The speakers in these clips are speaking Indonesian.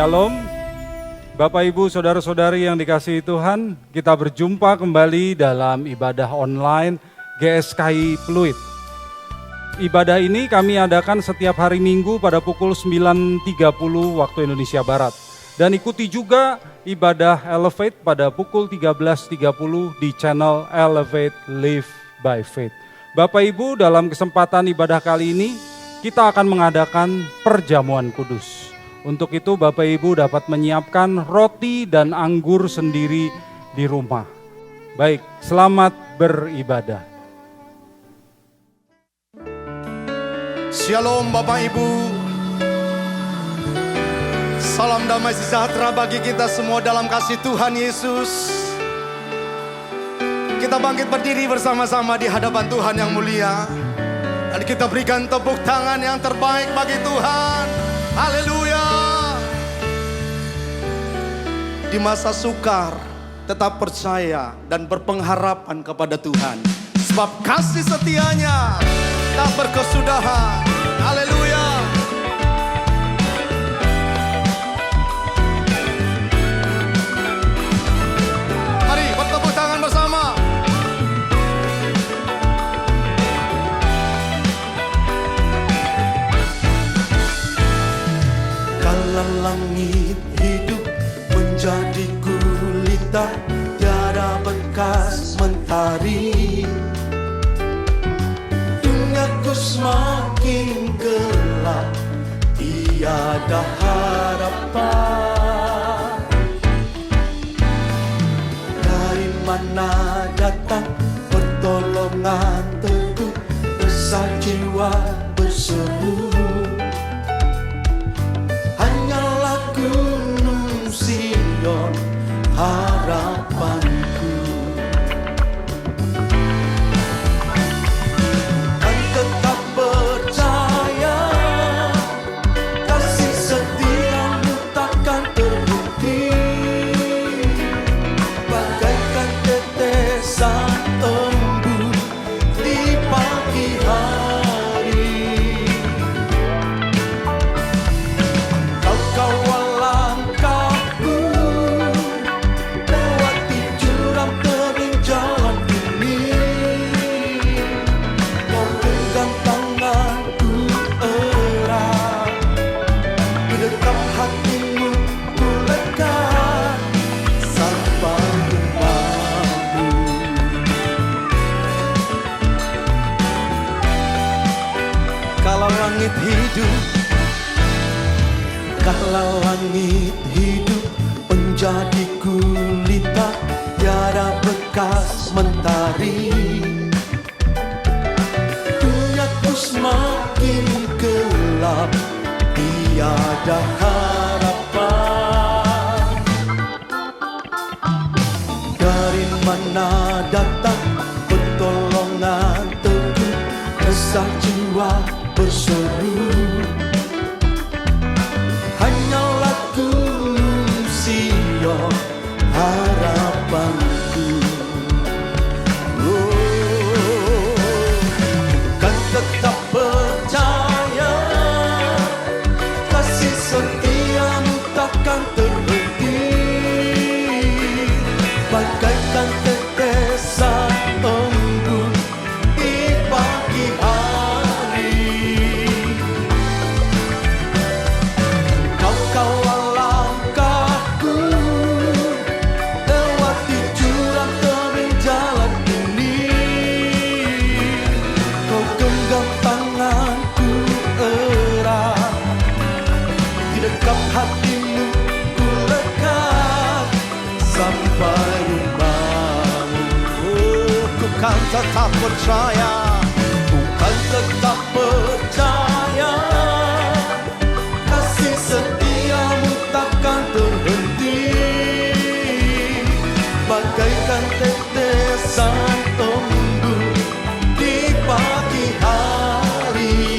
Shalom, Bapak Ibu Saudara-saudari yang dikasihi Tuhan, kita berjumpa kembali dalam ibadah online GSKI Pluit. Ibadah ini kami adakan setiap hari Minggu pada pukul 9.30 waktu Indonesia Barat. Dan ikuti juga ibadah Elevate pada pukul 13.30 di channel Elevate Live by Faith. Bapak Ibu, dalam kesempatan ibadah kali ini kita akan mengadakan perjamuan kudus. Untuk itu Bapak Ibu dapat menyiapkan roti dan anggur sendiri di rumah. Baik, selamat beribadah. Shalom Bapak Ibu. Salam damai sejahtera bagi kita semua dalam kasih Tuhan Yesus. Kita bangkit berdiri bersama-sama di hadapan Tuhan yang mulia. Dan kita berikan tepuk tangan yang terbaik bagi Tuhan. Haleluya. Di masa sukar, tetap percaya dan berpengharapan kepada Tuhan. Sebab kasih setianya tak berkesudahan. Haleluya. Mari bertepuk tangan bersama. Kalau langit hidup menjadi gulita, tiada bekas mentari, duniaku semakin gelap, tiada harapan. Dari mana datang pertolongan teguh, resah jiwa berseru. Hanyalah Gunung Sion harapanku. Kan tetap percaya, kasih setiamu takkan terhenti. Bagaikan tetesan embun di pagi hari. Kau kawal langkahku lewati jurang tebing jalan ini. Kau genggam tanganku erat, di dekat hatimu ku lekat sampai rumahmu. Kalau langit hidup, kalau langit hidup menjadi gulita, tiada bekas mentari, duniaku semakin gelap, tiada harapan. Dari mana datang pertolongan teguh, resah jiwa berseru. Hanyalah Gunung Sion harapanku. Oh, kan tetap percaya, kasih setiamu takkan terhenti. Bagaikan tetesan embun di pagi hari. Kau kawal langkahku lewati jurang tebing jalan ini. Kau genggam tanganku erat, di dekat hatimu ku lekat sampai rumahmu. Oh, ku kan tetap percaya, ku kan tetap percaya, kasih setiamu takkan terhenti. Bagaikan tetesan embun di pagi hari.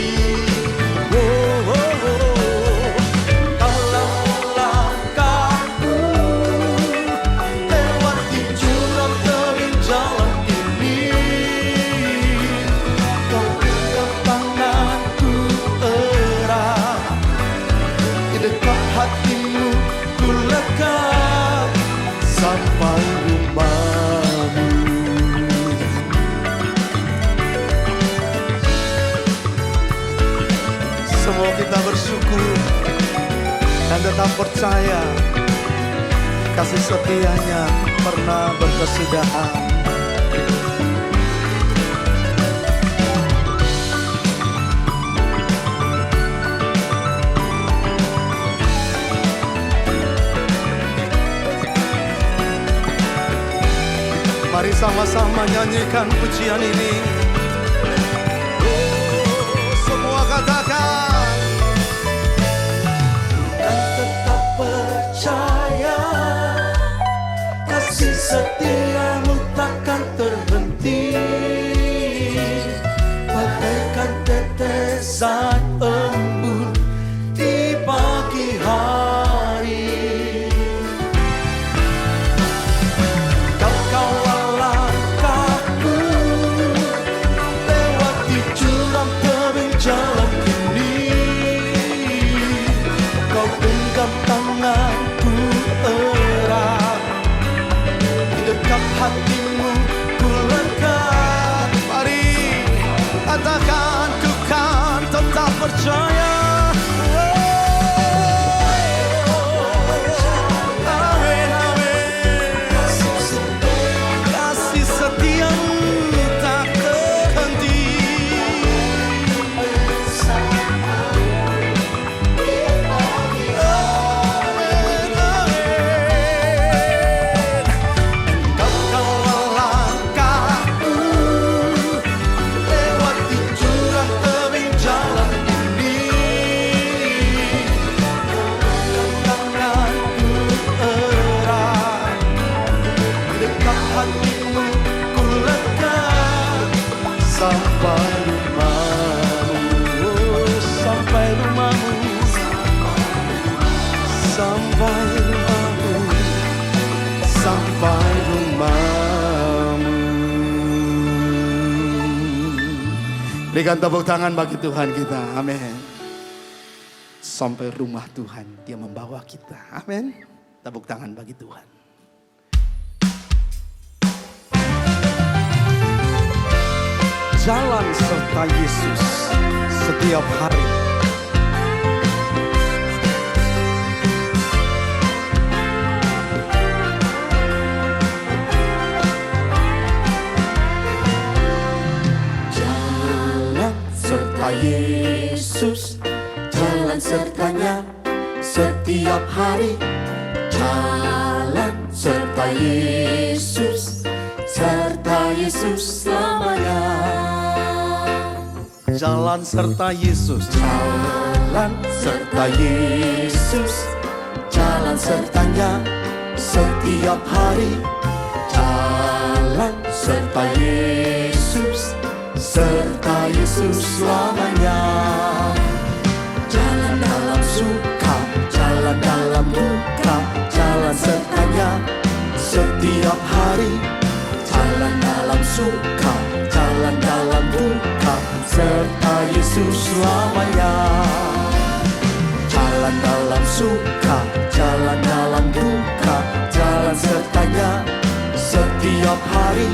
Oh, oh, oh. Kalau langkahku lewati jurang tebing jalan ini, kau genggam tanganku erat, di dekat hatimu sampai rumahmu. Semua kita bersyukur dan tetap percaya kasih setianya pernah berkesudahan. Mari sama-sama nyanyikan pujian ini. Semua katakan. Dan tetap percaya kasih setiamu takkan terhenti, bagaikan tetesan embun di pagi hari. Kau kawal langkahku lewati jurang tebing jalan ini. Kau genggam tanganku erat, di dekat hatimu ku lekat. Mari katakan, ku kan tetap percaya. Amin, amin. Kasih setiamu tak terhenti. Amin, amin. Kau kawal langkahku lewati jurang tebing jalan ini. Tanganku erat, di dekat hatimu ku lekat. Sampai rumahmu, sampai rumahmu, sampai rumahmu, sampai rumahmu. Berikan tepuk tangan bagi Tuhan kita. Amin. Sampai rumah Tuhan Dia membawa kita. Amin. Tepuk tangan bagi Tuhan. Jalan serta Yesus setiap hari. Jalan serta Yesus, jalan sertanya setiap hari. Jalan serta Yesus, serta Yesus selamanya. Jalan serta Yesus, jalan serta Yesus, jalan sertanya setiap hari. Jalan serta Yesus, serta Yesus selamanya. Jalan dalam suka, jalan dalam duka, jalan sertanya setiap hari. Jalan dalam suka, jalan dalam duka, serta Yesus selamanya. Jalan dalam suka, jalan dalam duka, jalan sertanya setiap hari.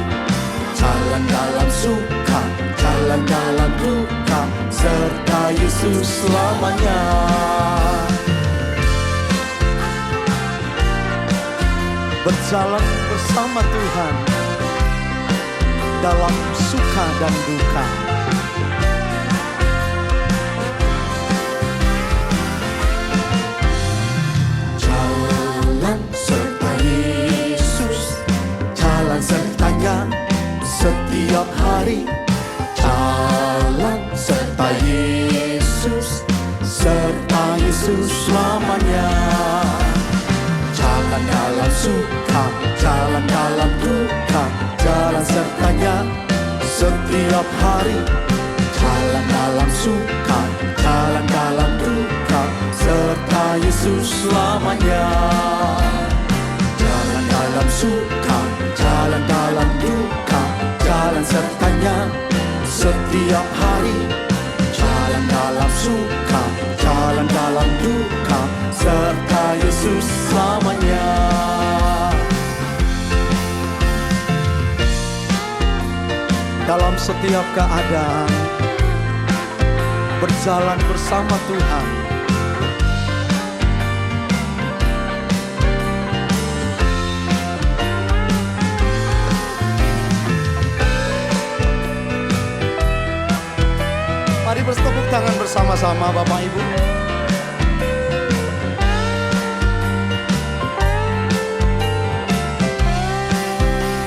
Jalan dalam suka, jalan dalam duka, serta Yesus selamanya. Berjalan bersama Tuhan dalam suka dan duka. Jalan serta Yesus, jalan sertanya setiap hari. Jalan serta Yesus, serta Yesus selamanya. Jalan dalam suka, jalan dalam duka, jalan sertanya setiap hari. Jalan dalam suka, jalan dalam duka, serta Yesus selamanya. Jalan dalam suka, jalan dalam duka, jalan sertanya setiap hari. Jalan dalam suka, jalan dalam duka, serta Yesus selamanya. dalam setiap keadaan, berjalan bersama Tuhan. Mari bertepuk tangan bersama-sama Bapak Ibu.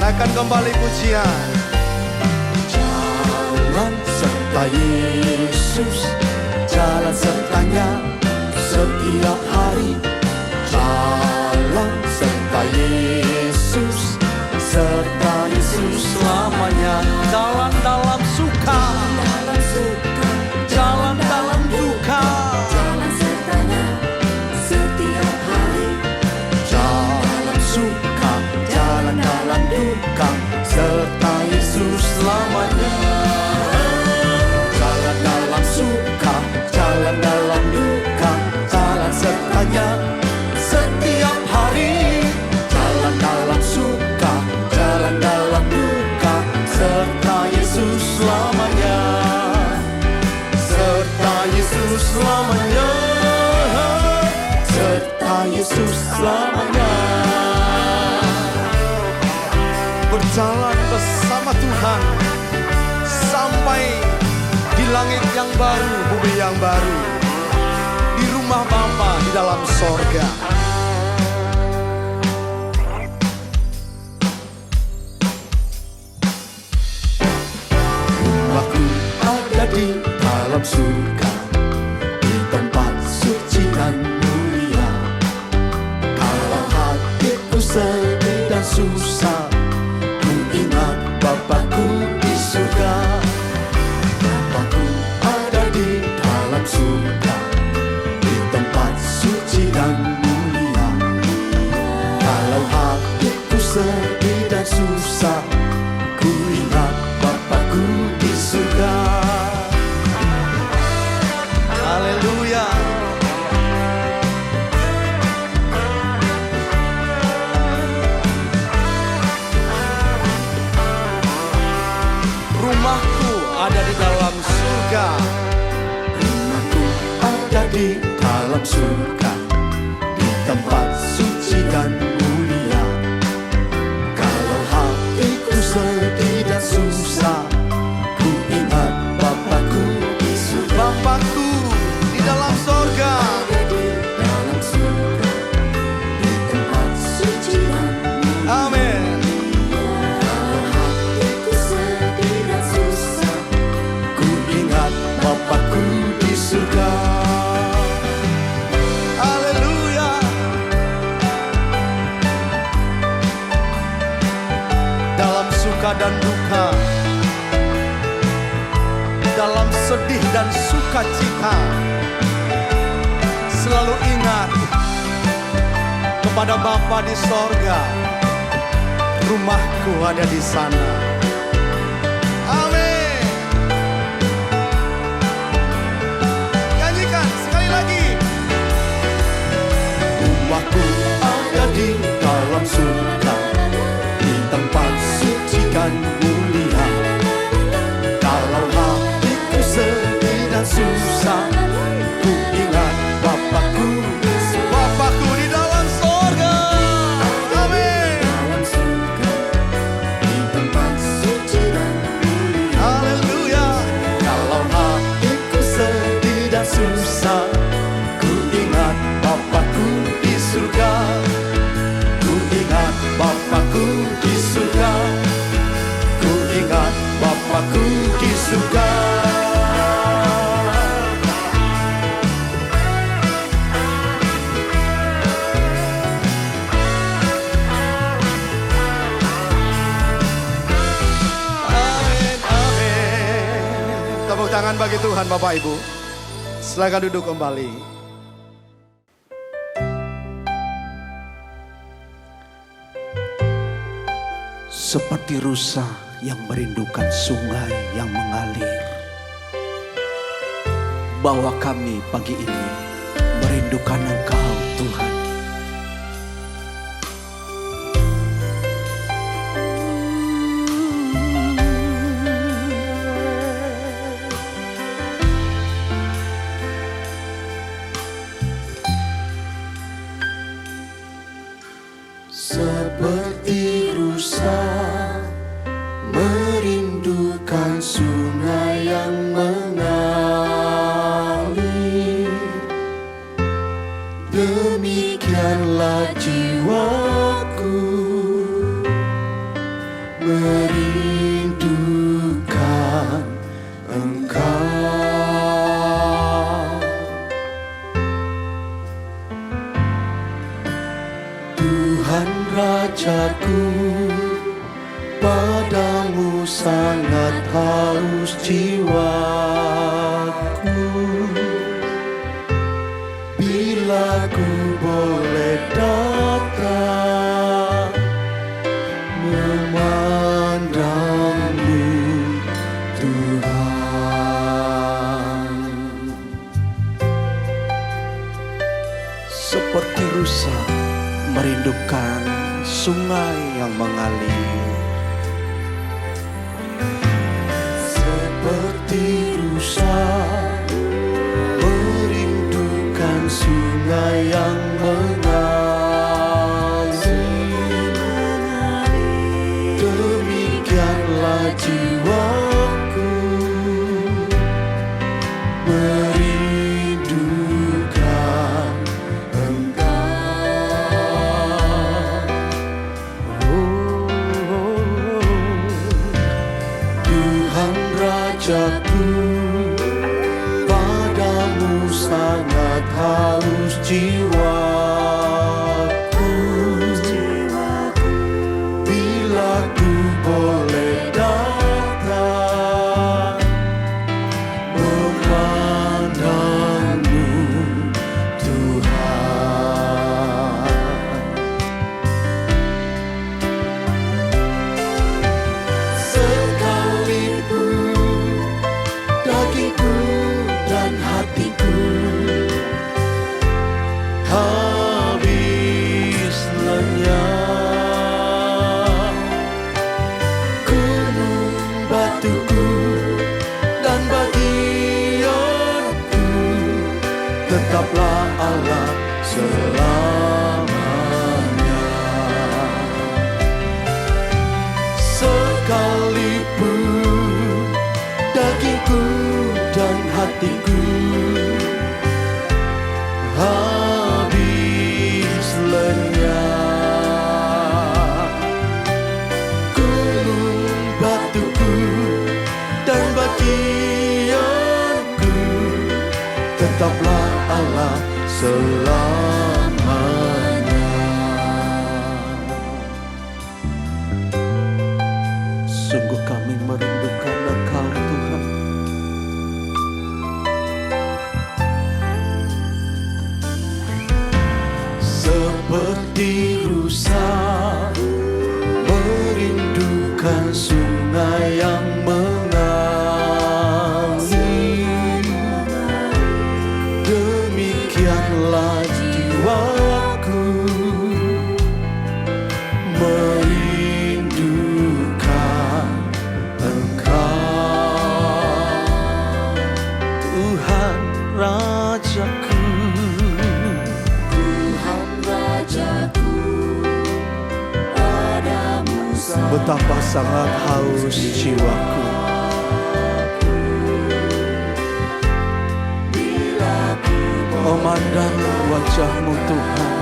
Naikkan kembali pujian. Jalan serta Yesus, jalan sertanya setiap hari. Jalan serta Yesus, serta Yesus selamanya. Jalan dalam suka, jalan dalam duka, jalan sertanya setiap hari. jalan suka, jalan dalam duka, serta Yesus selamanya. Jalan dalam suka, jalan dalam duka, jalan sertanya setiap hari. Jalan dalam suka, jalan dalam duka, serta Yesus selamanya. Serta Yesus selamanya, serta Yesus selamanya. Berjalan bersama Tuhan sampai di langit yang baru, bumi yang baru, di rumah Bapa di dalam sorga. Rumahku ada di dalam surga, di tempat suci dan mulia. Kalau hatiku sedih dan susah, ku ingat Bapakku di surga. Bapakku ada di dalam surga, di tempat suci dan mulia. Kalau hatiku sedih dan susah, ku ingat Bapakku di surga. Haleluya. Rumahku ada di dalam surga. Rumahku ada di dalam surga, di tempat suci dan mulia. Kalau hatiku sedih dan susah, ku ingat Bapakku di surga. Bapakku di dalam surga. Dalam surga, di tempat suci dan mulia. Amin. Kalau hatiku sedih dan susah, Ku ingat Bapakku di surga. Haleluya. Dalam suka dan duka, dalam sedih dan sukacita, selalu ingat kepada Bapa di sorga. Rumahku ada di sana. Amin. Nyanyikan sekali lagi. Rumahku ada di dalam surga, di tempat suci dan mulia. Kalau hatiku sedih dan susah, ku ingat Bapakku. Bapakku di dalam sorga. Amin. dalam surga, di tempat suci dan mulia. Haleluya. Kalau hatiku sedih dan susah, ku ingat Bapakku di surga. Ku ingat Bapakku di surga. Ku ingat Bapakku di surga. Amin, amin. Tepuk tangan bagi Tuhan Bapak Ibu. Silakan duduk kembali. Seperti rusa yang merindukan sungai yang mengalir, bawa kami pagi ini merindukan Engkau Tuhan. sangat haus jiwaku. Bila ku boleh datang memandangmu Tuhan, seperti rusa merindukan sungai yang mengalir, seperti rusa merindukan sungai yang mengalir, demikianlah jiwaku merindukan Tuhan Rajaku, padamu sangat haus jiwaku. Bila ku boleh datang memandangmu Tuhan, sekalipun dagingku dan hatiku habis lenyap, gunung batuku dan bagianku tetaplah Allah selamanya. Sekalipun dagingku dan hatiku habis lenyap, gunung batuku dan bagianku tetaplah Allah selamanya. Sungguh kami merindukan Engkau Tuhan. Seperti rusa merindukan sungai yang mengalir, demikianlah jiwaku merindukan Engkau, Tuhan Rajaku. Betapa sangat haus jiwaku. Memandang wajah-Mu Tuhan,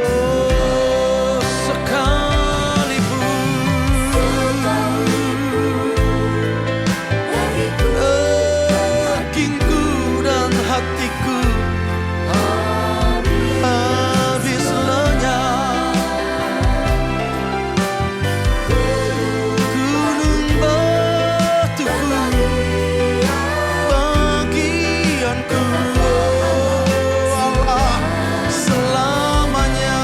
oh sekalipun dagingku dan hatiku habis lenyap, gunung batuku bagianku, Allah selamanya.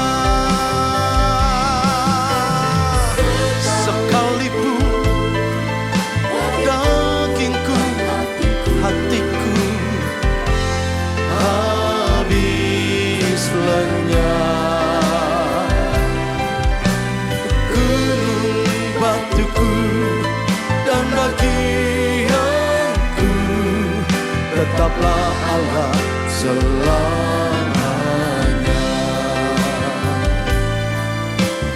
Sekalipun dagingku hatiku habis lenyap, gunung batuku dan bagianku tetaplah Allah selamanya.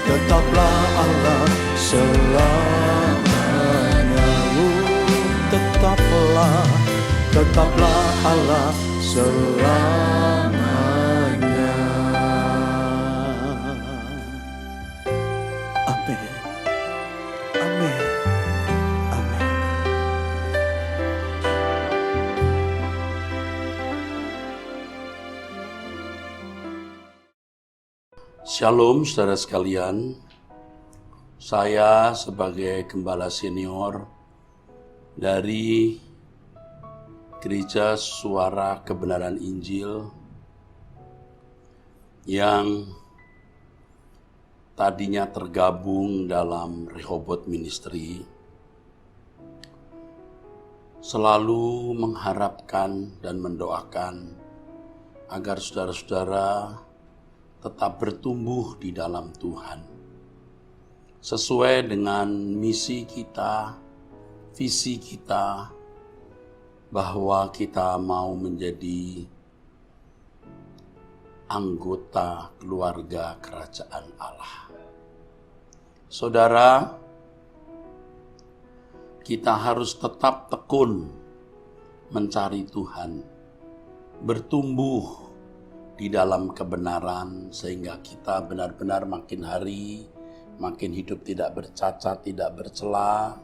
Tetaplah Allah selamanya. Tetaplah Allah selamanya. Amin. Amin. Amin. Shalom saudara sekalian, saya sebagai gembala senior dari Gereja Suara Kebenaran Injil yang tadinya tergabung dalam Rehoboth Ministry, selalu mengharapkan dan mendoakan agar saudara-saudara tetap bertumbuh di dalam Tuhan. Sesuai dengan misi kita, visi kita, bahwa kita mau menjadi anggota keluarga kerajaan Allah. Saudara, kita harus tetap tekun mencari Tuhan, bertumbuh di dalam kebenaran sehingga kita benar-benar makin hari makin hidup tidak bercacat, tidak bercela.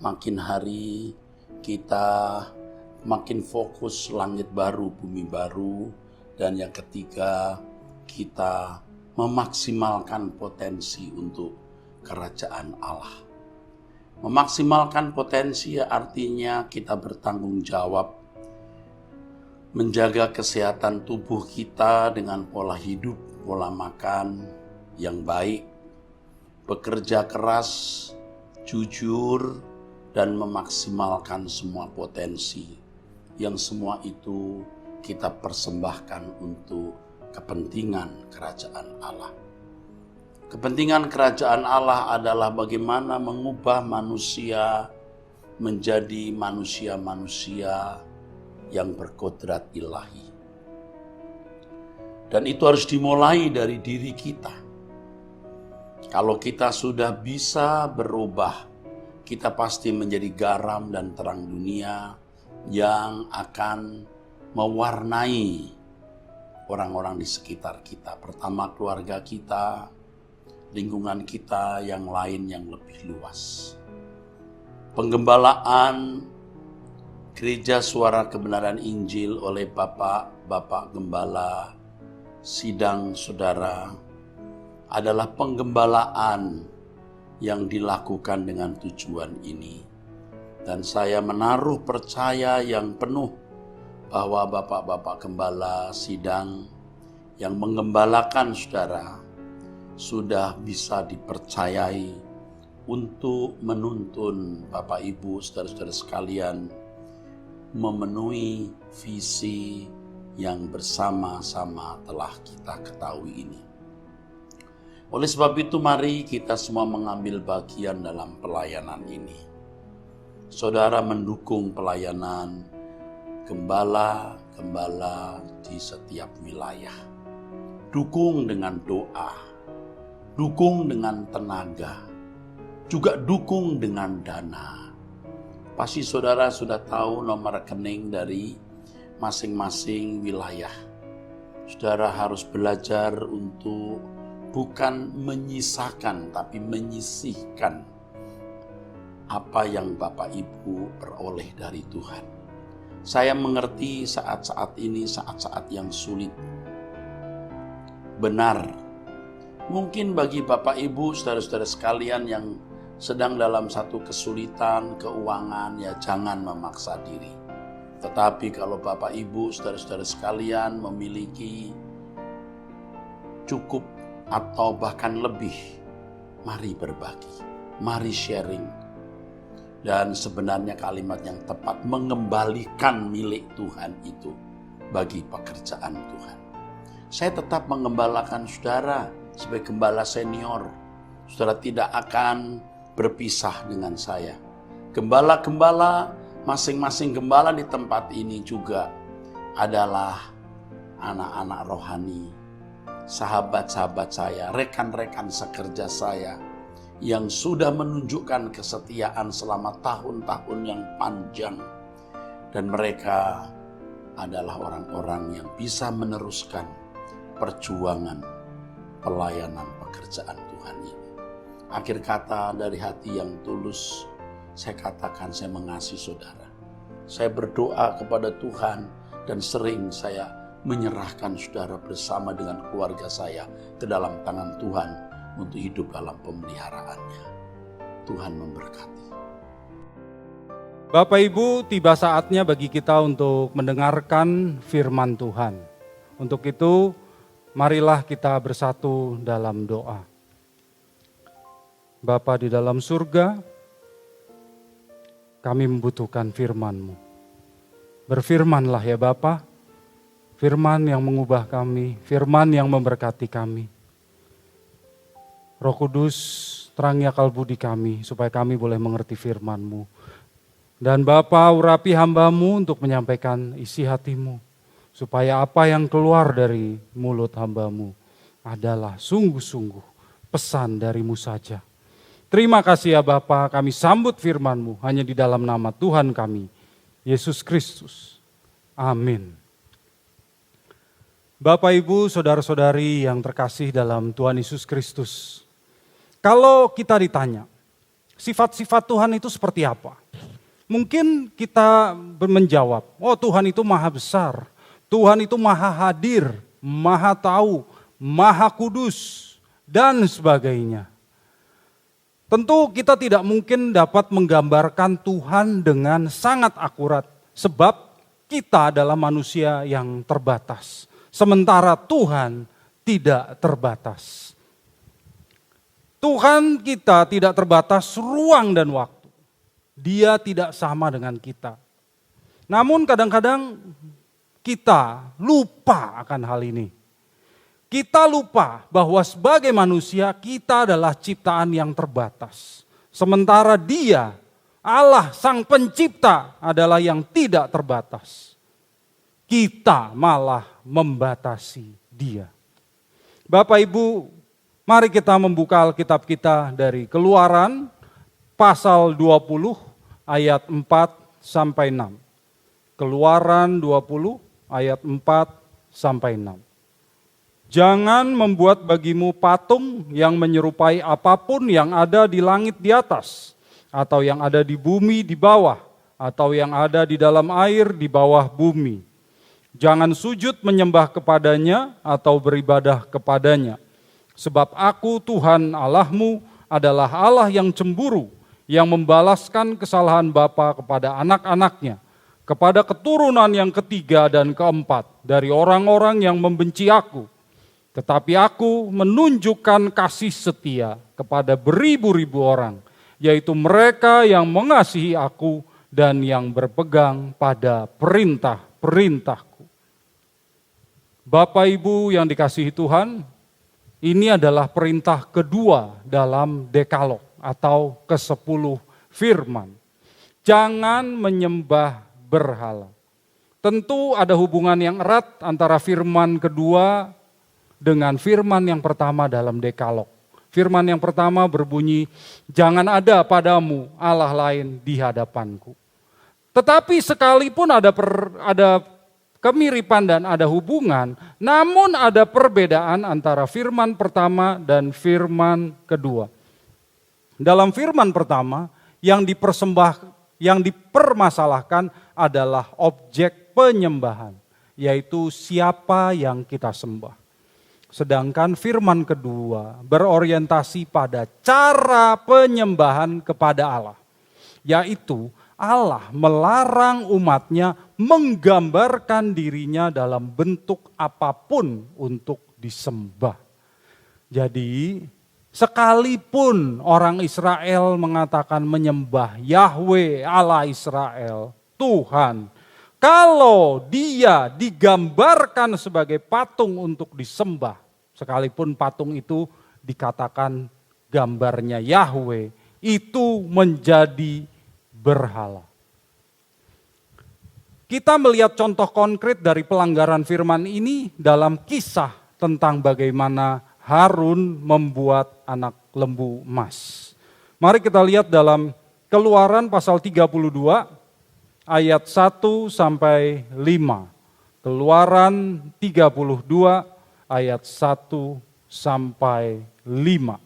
Makin hari kita makin fokus langit baru, bumi baru. Dan yang ketiga, kita memaksimalkan potensi untuk kerajaan Allah. Memaksimalkan potensi artinya kita bertanggung jawab menjaga kesehatan tubuh kita dengan pola hidup, pola makan yang baik, bekerja keras, jujur, dan memaksimalkan semua potensi. Yang semua itu kita persembahkan untuk kepentingan kerajaan Allah. Kepentingan kerajaan Allah adalah bagaimana mengubah manusia menjadi manusia-manusia yang berkodrat ilahi. Dan itu harus dimulai dari diri kita. Kalau kita sudah bisa berubah, kita pasti menjadi garam dan terang dunia yang akan mewarnai orang-orang di sekitar kita. Pertama keluarga kita, lingkungan kita, yang lain yang lebih luas. Penggembalaan Gereja Suara Kebenaran Injil oleh Bapak Gembala Sidang Saudara adalah penggembalaan yang dilakukan dengan tujuan ini. Dan saya menaruh percaya yang penuh bahwa Bapak Gembala Sidang yang menggembalakan saudara sudah bisa dipercayai untuk menuntun Bapak Ibu saudara-saudara sekalian memenuhi visi yang bersama-sama telah kita ketahui ini. Oleh sebab itu mari kita semua mengambil bagian dalam pelayanan ini. Saudara mendukung pelayanan gembala-gembala di setiap wilayah. Dukung dengan doa, dukung dengan tenaga, juga dukung dengan dana. Pasti saudara sudah tahu nomor rekening dari masing-masing wilayah. Saudara harus belajar untuk bukan menyisakan, tapi menyisihkan apa yang Bapak Ibu peroleh dari Tuhan. Saya mengerti saat-saat ini, saat-saat yang sulit. Benar, mungkin bagi Bapak Ibu, saudara-saudara sekalian yang sedang dalam satu kesulitan keuangan, ya jangan memaksa diri. Tetapi kalau Bapak Ibu, saudara-saudara sekalian memiliki cukup atau bahkan lebih, mari berbagi, mari sharing. Dan sebenarnya kalimat yang tepat, mengembalikan milik Tuhan itu bagi pekerjaan Tuhan. Saya tetap menggembalakan saudara sebagai gembala senior. Saudara tidak akan berpisah dengan saya. Gembala-gembala, masing-masing gembala di tempat ini juga adalah anak-anak rohani, sahabat-sahabat saya, rekan-rekan sekerja saya, yang sudah menunjukkan kesetiaan selama tahun-tahun yang panjang. Dan mereka adalah orang-orang yang bisa meneruskan perjuangan pelayanan pekerjaan Tuhan ini. Akhir kata, dari hati yang tulus, saya katakan saya mengasihi saudara. Saya berdoa kepada Tuhan dan sering saya menyerahkan saudara bersama dengan keluarga saya ke dalam tangan Tuhan untuk hidup dalam pemeliharaannya. Tuhan memberkati. Bapak Ibu, tiba saatnya bagi kita untuk mendengarkan firman Tuhan. Untuk itu, marilah kita bersatu dalam doa. Bapa di dalam surga, kami membutuhkan firman-Mu. Berfirmanlah ya Bapa, firman yang mengubah kami, firman yang memberkati kami. Roh Kudus, terangi akal budi kami, supaya kami boleh mengerti firman-Mu. Dan Bapa, urapi hamba-Mu untuk menyampaikan isi hati-Mu, supaya apa yang keluar dari mulut hamba-Mu adalah sungguh-sungguh pesan dari-Mu saja. Terima kasih ya Bapa, kami sambut firman-Mu hanya di dalam nama Tuhan kami, Yesus Kristus. Amin. Bapak, Ibu, saudara-saudari yang terkasih dalam Tuhan Yesus Kristus. Kalau kita ditanya, sifat-sifat Tuhan itu seperti apa? Mungkin kita menjawab, oh Tuhan itu maha besar, Tuhan itu maha hadir, maha tahu, maha kudus, dan sebagainya. Tentu kita tidak mungkin dapat menggambarkan Tuhan dengan sangat akurat, sebab kita adalah manusia yang terbatas, sementara Tuhan tidak terbatas. Tuhan kita tidak terbatas ruang dan waktu. Dia tidak sama dengan kita. Namun kadang-kadang kita lupa akan hal ini. Kita lupa bahwa sebagai manusia kita adalah ciptaan yang terbatas. Sementara Dia, Allah Sang Pencipta adalah yang tidak terbatas. Kita malah membatasi Dia. Bapak Ibu, mari kita membuka Alkitab kita dari Keluaran pasal 20 ayat 4 sampai 6. Keluaran 20 ayat 4 sampai 6. Jangan membuat bagimu patung yang menyerupai apapun yang ada di langit di atas, atau yang ada di bumi di bawah, atau yang ada di dalam air di bawah bumi. Jangan sujud menyembah kepadanya atau beribadah kepadanya. Sebab aku Tuhan Allahmu adalah Allah yang cemburu, yang membalaskan kesalahan bapa kepada anak-anaknya, kepada keturunan yang ketiga dan keempat dari orang-orang yang membenci aku. Tetapi aku menunjukkan kasih setia kepada beribu-ribu orang, yaitu mereka yang mengasihi aku dan yang berpegang pada perintah-perintahku. Bapak Ibu yang dikasihi Tuhan, ini adalah perintah kedua dalam Dekalog atau ke-10 firman. Jangan menyembah berhala. Tentu ada hubungan yang erat antara firman kedua dengan firman yang pertama dalam Dekalog. Firman yang pertama berbunyi, jangan ada padamu Allah lain di hadapanku. Tetapi sekalipun ada kemiripan dan ada hubungan, namun ada perbedaan antara firman pertama dan firman kedua. Dalam firman pertama, yang dipermasalahkan adalah objek penyembahan, yaitu siapa yang kita sembah. Sedangkan firman kedua berorientasi pada cara penyembahan kepada Allah, yaitu Allah melarang umatnya menggambarkan dirinya dalam bentuk apapun untuk disembah. Jadi sekalipun orang Israel mengatakan menyembah Yahweh Allah Israel, Tuhan, kalau dia digambarkan sebagai patung untuk disembah, sekalipun patung itu dikatakan gambarnya Yahweh, itu menjadi berhala. Kita melihat contoh konkret dari pelanggaran firman ini dalam kisah tentang bagaimana Harun membuat anak lembu emas. Mari kita lihat dalam Keluaran pasal 32 ayat 1 sampai 5. Keluaran 32 ayat 1 sampai 5.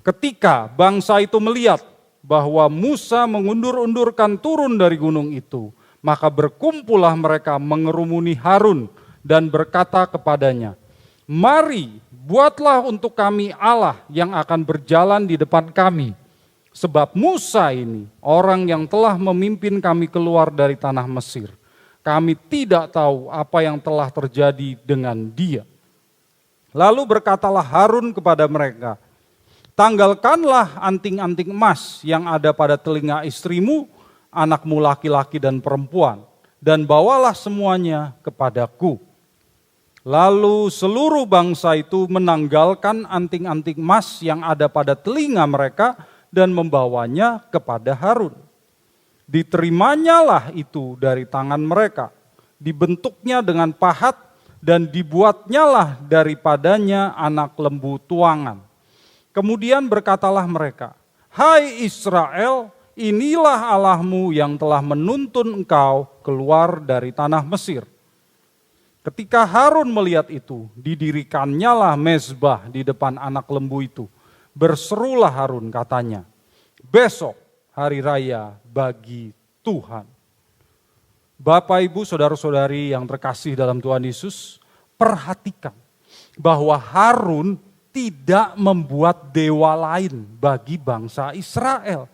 Ketika bangsa itu melihat bahwa Musa mengundur-undurkan turun dari gunung itu, maka berkumpullah mereka mengerumuni Harun dan berkata kepadanya, "Mari, buatlah untuk kami Allah yang akan berjalan di depan kami. Sebab Musa ini orang yang telah memimpin kami keluar dari tanah Mesir. Kami tidak tahu apa yang telah terjadi dengan dia." Lalu berkatalah Harun kepada mereka, "Tanggalkanlah anting-anting emas yang ada pada telinga istrimu, anakmu laki-laki dan perempuan, dan bawalah semuanya kepadaku." Lalu seluruh bangsa itu menanggalkan anting-anting emas yang ada pada telinga mereka dan membawanya kepada Harun. Diterimanya itu dari tangan mereka, dibentuknya dengan pahat dan dibuatnyalah daripadanya anak lembu tuangan. Kemudian berkatalah mereka, "Hai Israel, inilah Allahmu yang telah menuntun engkau keluar dari tanah Mesir." Ketika Harun melihat itu, didirikannya mezbah di depan anak lembu itu. Berserulah Harun, katanya, "Besok hari raya bagi Tuhan." Bapak, Ibu, saudara-saudari yang terkasih dalam Tuhan Yesus, perhatikan bahwa Harun tidak membuat dewa lain bagi bangsa Israel.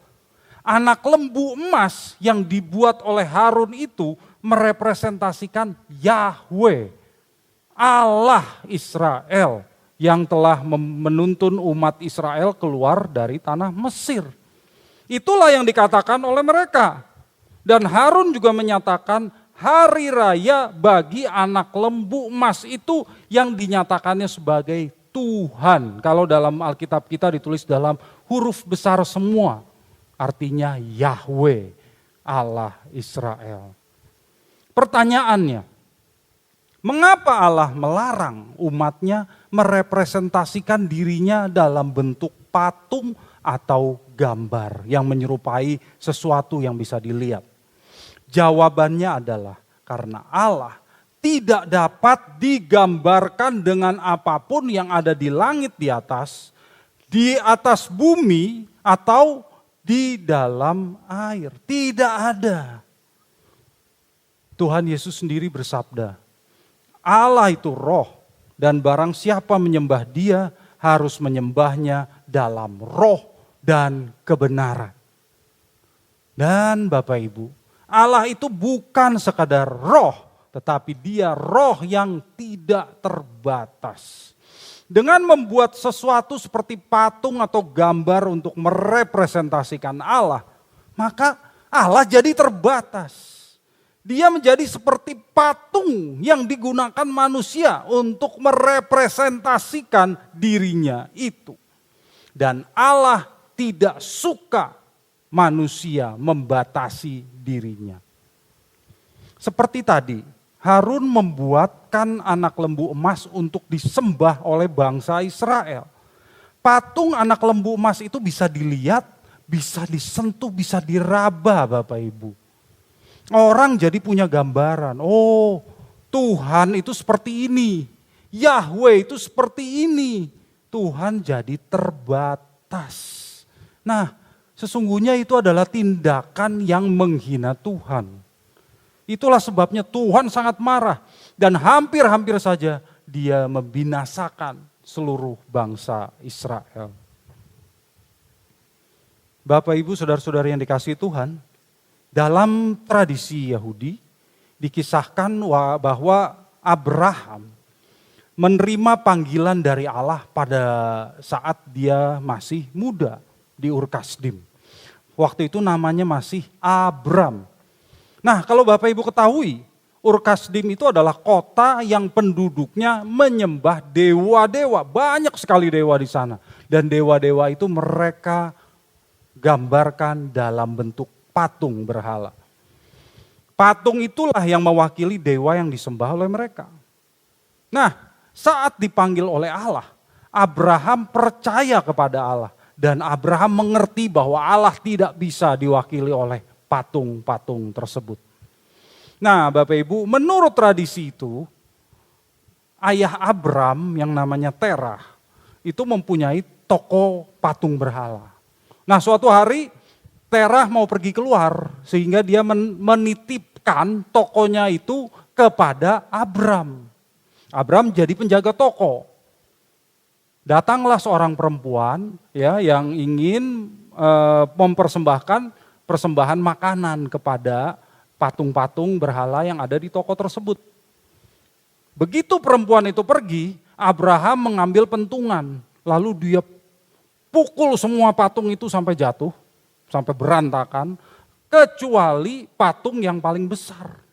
Anak lembu emas yang dibuat oleh Harun itu merepresentasikan Yahweh, Allah Israel yang telah menuntun umat Israel keluar dari tanah Mesir. Itulah yang dikatakan oleh mereka. Dan Harun juga menyatakan hari raya bagi anak lembu emas itu yang dinyatakannya sebagai Tuhan. Kalau dalam Alkitab kita ditulis dalam huruf besar semua, artinya Yahweh, Allah Israel. Pertanyaannya, mengapa Allah melarang umatnya merepresentasikan dirinya dalam bentuk patung atau gambar yang menyerupai sesuatu yang bisa dilihat? Jawabannya adalah karena Allah tidak dapat digambarkan dengan apapun yang ada di langit di atas bumi, atau di dalam air. Tidak ada. Tuhan Yesus sendiri bersabda, Allah itu roh, dan barang siapa menyembah Dia harus menyembahnya dalam roh dan kebenaran. Dan Bapak Ibu, Allah itu bukan sekadar roh, tetapi Dia roh yang tidak terbatas. Dengan membuat sesuatu seperti patung atau gambar untuk merepresentasikan Allah, maka Allah jadi terbatas. Dia menjadi seperti patung yang digunakan manusia untuk merepresentasikan dirinya itu. Dan Allah tidak suka manusia membatasi dirinya. Seperti tadi, Harun membuatkan anak lembu emas untuk disembah oleh bangsa Israel. Patung anak lembu emas itu bisa dilihat, bisa disentuh, bisa diraba, Bapak Ibu. Orang jadi punya gambaran, oh Tuhan itu seperti ini, Yahweh itu seperti ini. Tuhan jadi terbatas. Nah, sesungguhnya itu adalah tindakan yang menghina Tuhan. Itulah sebabnya Tuhan sangat marah dan hampir-hampir saja Dia membinasakan seluruh bangsa Israel. Bapak, Ibu, saudara-saudari yang dikasihi Tuhan, dalam tradisi Yahudi dikisahkan bahwa Abraham menerima panggilan dari Allah pada saat dia masih muda di Ur Kasdim. Waktu itu namanya masih Abram. Nah, kalau Bapak Ibu ketahui, Ur Kasdim itu adalah kota yang penduduknya menyembah dewa-dewa. Banyak sekali dewa di sana. Dan dewa-dewa itu mereka gambarkan dalam bentuk patung berhala. Patung itulah yang mewakili dewa yang disembah oleh mereka. Nah, saat dipanggil oleh Allah, Abraham percaya kepada Allah. Dan Abraham mengerti bahwa Allah tidak bisa diwakili oleh patung-patung tersebut. Nah, Bapak Ibu, menurut tradisi itu, ayah Abram yang namanya Terah, itu mempunyai toko patung berhala. Nah, suatu hari Terah mau pergi keluar sehingga dia menitipkan tokonya itu kepada Abram. Abram jadi penjaga toko. Datanglah seorang perempuan ya yang ingin mempersembahkan persembahan makanan kepada patung-patung berhala yang ada di toko tersebut. Begitu perempuan itu pergi, Abraham mengambil pentungan, lalu dia pukul semua patung itu sampai jatuh, sampai berantakan, kecuali patung yang paling besar.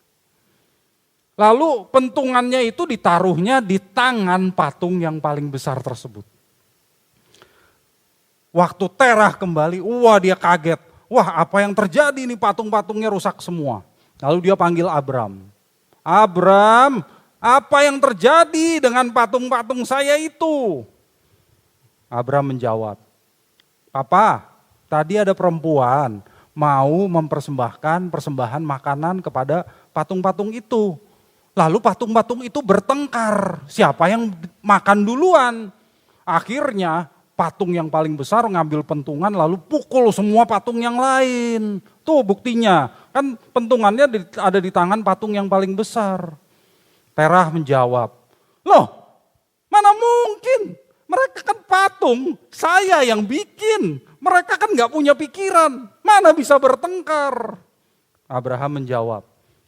Lalu pentungannya itu ditaruhnya di tangan patung yang paling besar tersebut. Waktu Terah kembali, wah dia kaget. Wah apa yang terjadi nih, patung-patungnya rusak semua. Lalu dia panggil Abram. Abram, apa yang terjadi dengan patung-patung saya itu? Abram menjawab, Papa, tadi ada perempuan mau mempersembahkan persembahan makanan kepada patung-patung itu. Lalu patung-patung itu bertengkar, siapa yang makan duluan. Akhirnya patung yang paling besar ngambil pentungan lalu pukul semua patung yang lain. Tuh buktinya, kan pentungannya ada di tangan patung yang paling besar. Terah menjawab, loh mana mungkin, mereka kan patung, saya yang bikin. Mereka kan gak punya pikiran, mana bisa bertengkar. Abraham menjawab,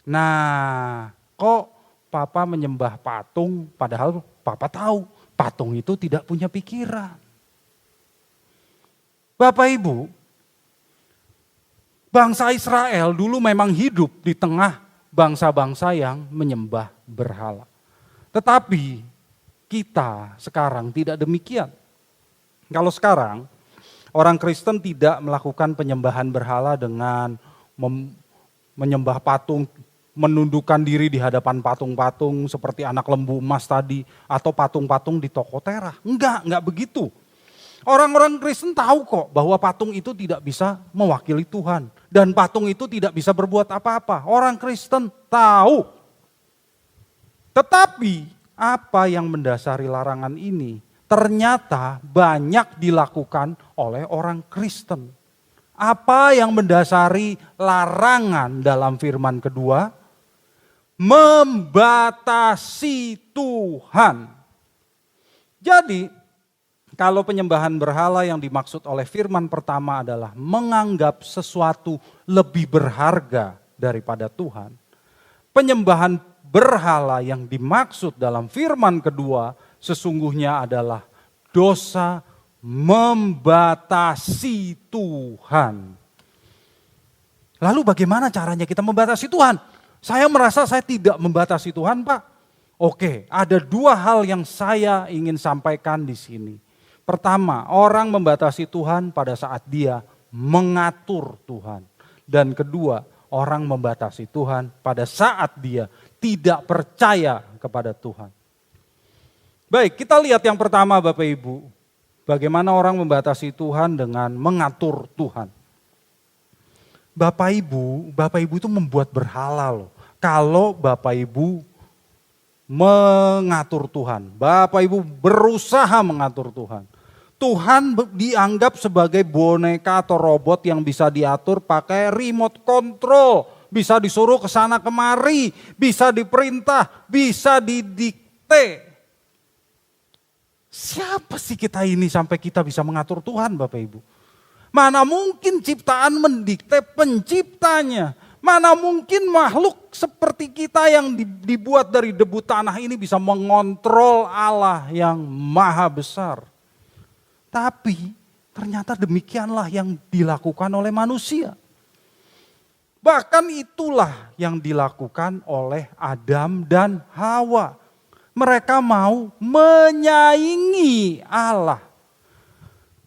nah kok Papa menyembah patung, padahal Papa tahu patung itu tidak punya pikiran. Bapak Ibu, bangsa Israel dulu memang hidup di tengah bangsa-bangsa yang menyembah berhala. Tetapi kita sekarang tidak demikian. Kalau sekarang orang Kristen tidak melakukan penyembahan berhala dengan menyembah patung, menundukkan diri di hadapan patung-patung seperti anak lembu emas tadi atau patung-patung di toko Terah. Enggak begitu. Orang-orang Kristen tahu kok bahwa patung itu tidak bisa mewakili Tuhan dan patung itu tidak bisa berbuat apa-apa. Orang Kristen tahu. Tetapi apa yang mendasari larangan ini ternyata banyak dilakukan oleh orang Kristen. Apa yang mendasari larangan dalam firman kedua? Membatasi Tuhan. Jadi kalau penyembahan berhala yang dimaksud oleh firman pertama adalah menganggap sesuatu lebih berharga daripada Tuhan. Penyembahan berhala yang dimaksud dalam firman kedua sesungguhnya adalah dosa membatasi Tuhan. Lalu bagaimana caranya kita membatasi Tuhan? Saya merasa saya tidak membatasi Tuhan, Pak. Oke, ada dua hal yang saya ingin sampaikan di sini. Pertama, orang membatasi Tuhan pada saat dia mengatur Tuhan. Dan kedua, orang membatasi Tuhan pada saat dia tidak percaya kepada Tuhan. Baik, kita lihat yang pertama Bapak Ibu. Bagaimana orang membatasi Tuhan dengan mengatur Tuhan. Bapak Ibu itu membuat berhala loh. Kalau Bapak Ibu mengatur Tuhan, Bapak Ibu berusaha mengatur Tuhan. Tuhan dianggap sebagai boneka atau robot yang bisa diatur pakai remote control. Bisa disuruh ke sana kemari, bisa diperintah, bisa didikte. Siapa sih kita ini sampai kita bisa mengatur Tuhan Bapak Ibu? Mana mungkin ciptaan mendikte penciptanya. Mana mungkin makhluk seperti kita yang dibuat dari debu tanah ini bisa mengontrol Allah yang maha besar. Tapi ternyata demikianlah yang dilakukan oleh manusia. Bahkan itulah yang dilakukan oleh Adam dan Hawa. Mereka mau menyaingi Allah.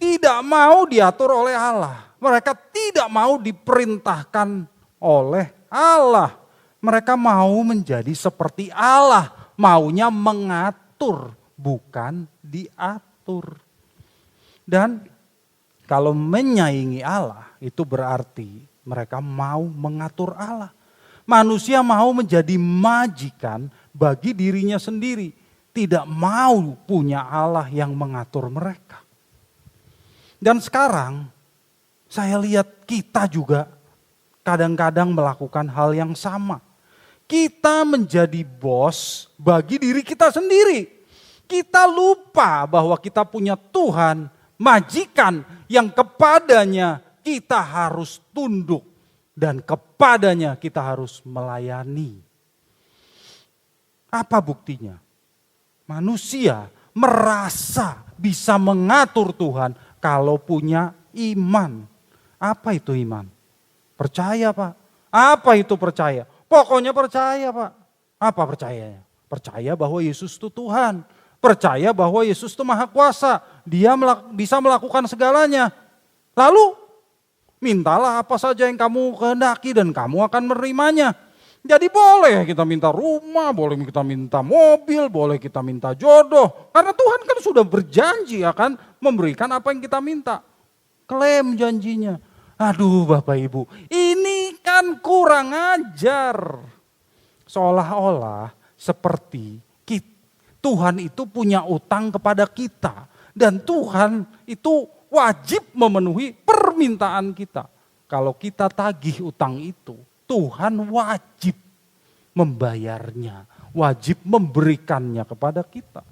Tidak mau diatur oleh Allah. Mereka tidak mau diperintahkan oleh Allah. Mereka mau menjadi seperti Allah. Maunya mengatur, bukan diatur. Dan kalau menyaingi Allah itu berarti mereka mau mengatur Allah. Manusia mau menjadi majikan bagi dirinya sendiri. Tidak mau punya Allah yang mengatur mereka. Dan sekarang saya lihat kita juga kadang-kadang melakukan hal yang sama. kita menjadi bos bagi diri kita sendiri. Kita lupa bahwa kita punya Tuhan, majikan yang kepadanya kita harus tunduk dan kepadanya kita harus melayani. Apa buktinya? Manusia merasa bisa mengatur Tuhan kalau punya iman. Apa itu iman? Percaya, Pak. Apa itu percaya? Pokoknya percaya, Pak. Apa percayanya? Percaya bahwa Yesus itu Tuhan. Percaya bahwa Yesus itu Maha Kuasa. Dia bisa melakukan segalanya. Lalu mintalah apa saja yang kamu kehendaki dan kamu akan menerimanya. Jadi boleh kita minta rumah, boleh kita minta mobil, boleh kita minta jodoh. Karena Tuhan kan sudah berjanji akan memberikan apa yang kita minta. Klaim janjinya. Aduh Bapak Ibu, ini kan kurang ajar. Seolah-olah seperti Tuhan itu punya utang kepada kita. Dan Tuhan itu wajib memenuhi permintaan kita. Kalau kita tagih utang itu, Tuhan wajib membayarnya, wajib memberikannya kepada kita.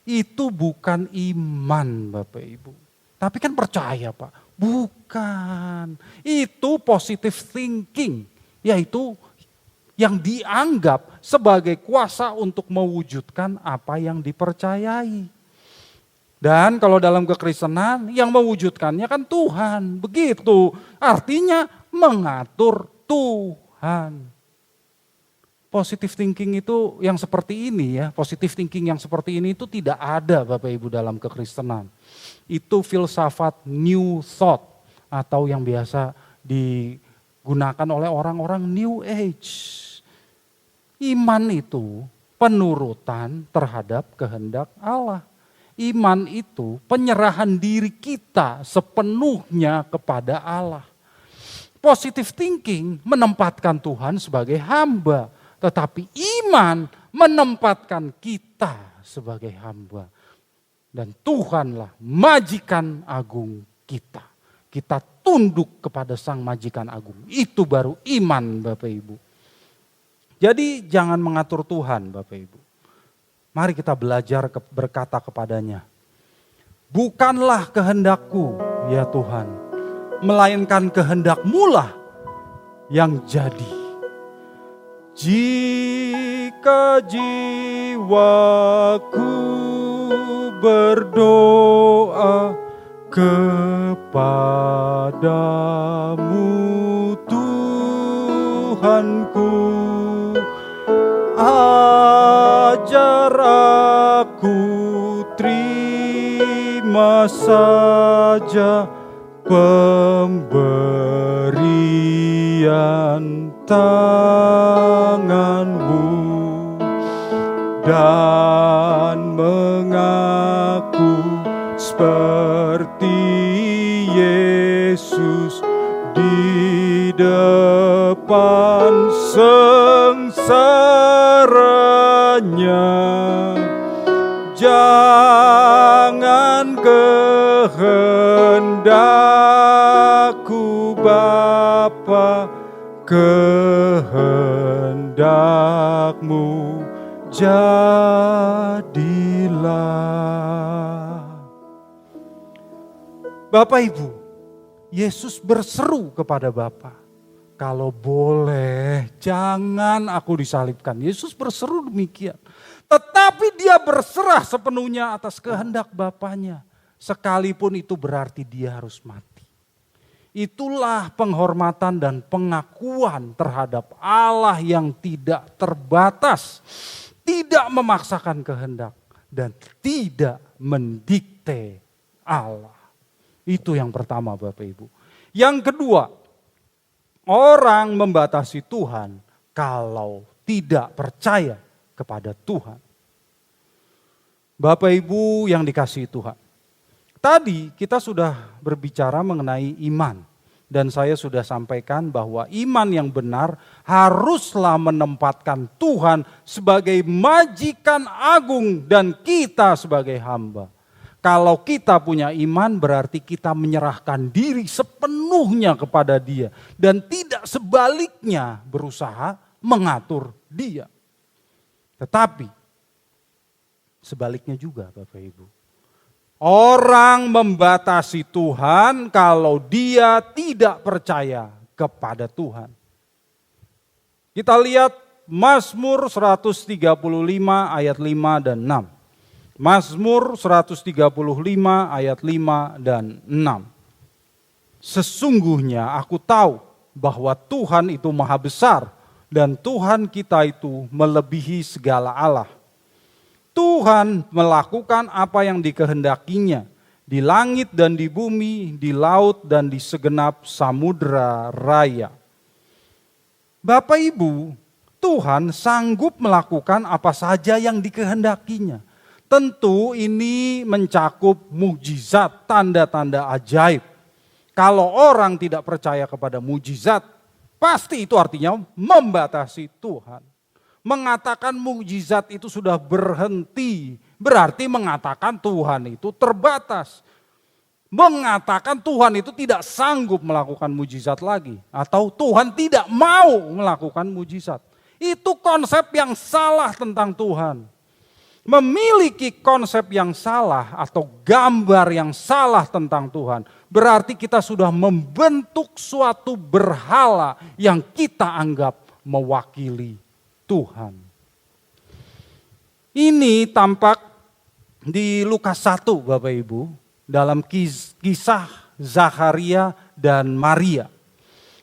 Itu bukan iman Bapak Ibu. Tapi kan percaya Pak, bukan. Itu positive thinking, yaitu yang dianggap sebagai kuasa untuk mewujudkan apa yang dipercayai. Dan kalau dalam kekristenan yang mewujudkannya kan Tuhan, begitu. Artinya mengatur Tuhan. Positive thinking itu yang seperti ini ya, positive thinking yang seperti ini itu tidak ada Bapak Ibu dalam kekristenan. Itu filsafat New Thought atau yang biasa digunakan oleh orang-orang New Age. Iman itu penurutan terhadap kehendak Allah. Iman itu penyerahan diri kita sepenuhnya kepada Allah. Positive thinking menempatkan Tuhan sebagai hamba. Tetapi iman menempatkan kita sebagai hamba. Dan Tuhanlah majikan agung kita. Kita tunduk kepada sang majikan agung. Itu baru iman Bapak Ibu. Jadi jangan mengatur Tuhan Bapak Ibu. Mari kita belajar berkata kepadanya. Bukanlah kehendakku ya Tuhan. Melainkan kehendak-Mu-lah yang jadi. Jika jiwaku berdoa kepadamu Tuhanku, ajar aku terima saja pemberian tangan-Mu dan mengaku seperti Yesus di depan sengsaranya. Jangan kehendakku Bapa, kehendak-Mu jadilah. Bapak Ibu, Yesus berseru kepada Bapa, kalau boleh jangan aku disalibkan. Yesus berseru demikian. Tetapi dia berserah sepenuhnya atas kehendak Bapanya. Sekalipun itu berarti dia harus mati. Itulah penghormatan dan pengakuan terhadap Allah yang tidak terbatas. Tidak memaksakan kehendak dan tidak mendikte Allah. Itu yang pertama Bapak Ibu. Yang kedua, orang membatasi Tuhan kalau tidak percaya kepada Tuhan. Bapak Ibu yang dikasihi Tuhan. Tadi kita sudah berbicara mengenai iman. Dan saya sudah sampaikan bahwa iman yang benar haruslah menempatkan Tuhan sebagai majikan agung dan kita sebagai hamba. Kalau kita punya iman berarti kita menyerahkan diri sepenuhnya kepada Dia. Dan tidak sebaliknya berusaha mengatur dia. Tetapi sebaliknya juga Bapak Ibu. Orang membatasi Tuhan kalau dia tidak percaya kepada Tuhan. Kita lihat Mazmur 135 ayat 5 dan 6. Mazmur 135 ayat 5 dan 6. Sesungguhnya aku tahu bahwa Tuhan itu maha besar dan Tuhan kita itu melebihi segala Allah. Tuhan melakukan apa yang dikehendakinya di langit dan di bumi, di laut dan di segenap samudra raya. Bapak Ibu, Tuhan sanggup melakukan apa saja yang dikehendakinya. Tentu ini mencakup mukjizat, tanda-tanda ajaib. Kalau orang tidak percaya kepada mukjizat, pasti itu artinya membatasi Tuhan. Mengatakan mukjizat itu sudah berhenti, berarti mengatakan Tuhan itu terbatas. Mengatakan Tuhan itu tidak sanggup melakukan mukjizat lagi. Atau Tuhan tidak mau melakukan mukjizat. Itu konsep yang salah tentang Tuhan. Memiliki konsep yang salah atau gambar yang salah tentang Tuhan, berarti kita sudah membentuk suatu berhala yang kita anggap mewakili Tuhan. Ini tampak di Lukas 1 Bapak Ibu, dalam kisah Zakharia dan Maria.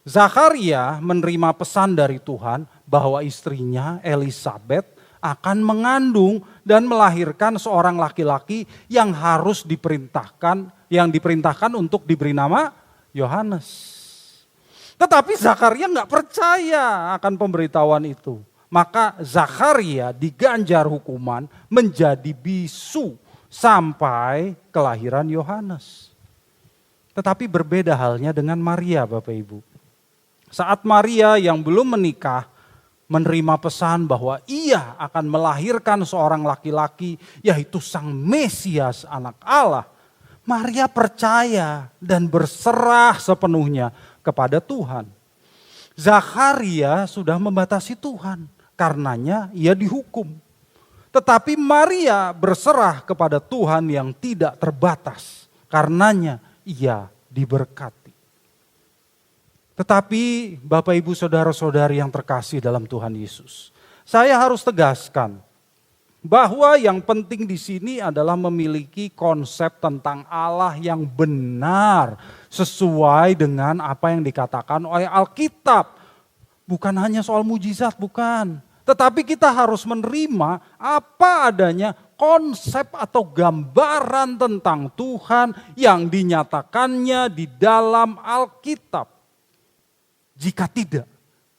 Zakharia menerima pesan dari Tuhan bahwa istrinya Elisabet akan mengandung dan melahirkan seorang laki-laki yang harus diperintahkan untuk diberi nama Yohanes. Tetapi Zakharia nggak percaya akan pemberitahuan itu. Maka Zakharia diganjar hukuman menjadi bisu sampai kelahiran Yohanes. Tetapi berbeda halnya dengan Maria Bapak Ibu. Saat Maria yang belum menikah menerima pesan bahwa ia akan melahirkan seorang laki-laki yaitu Sang Mesias anak Allah. Maria percaya dan berserah sepenuhnya kepada Tuhan. Zakharia sudah membatasi Tuhan, karenanya ia dihukum. Tetapi Maria berserah kepada Tuhan yang tidak terbatas, karenanya ia diberkati. Tetapi Bapak Ibu Saudara-saudari yang terkasih dalam Tuhan Yesus, saya harus tegaskan bahwa yang penting di sini adalah memiliki konsep tentang Allah yang benar sesuai dengan apa yang dikatakan oleh Alkitab. Bukan hanya soal mujizat, bukan. Tetapi kita harus menerima apa adanya konsep atau gambaran tentang Tuhan yang dinyatakannya di dalam Alkitab. Jika tidak,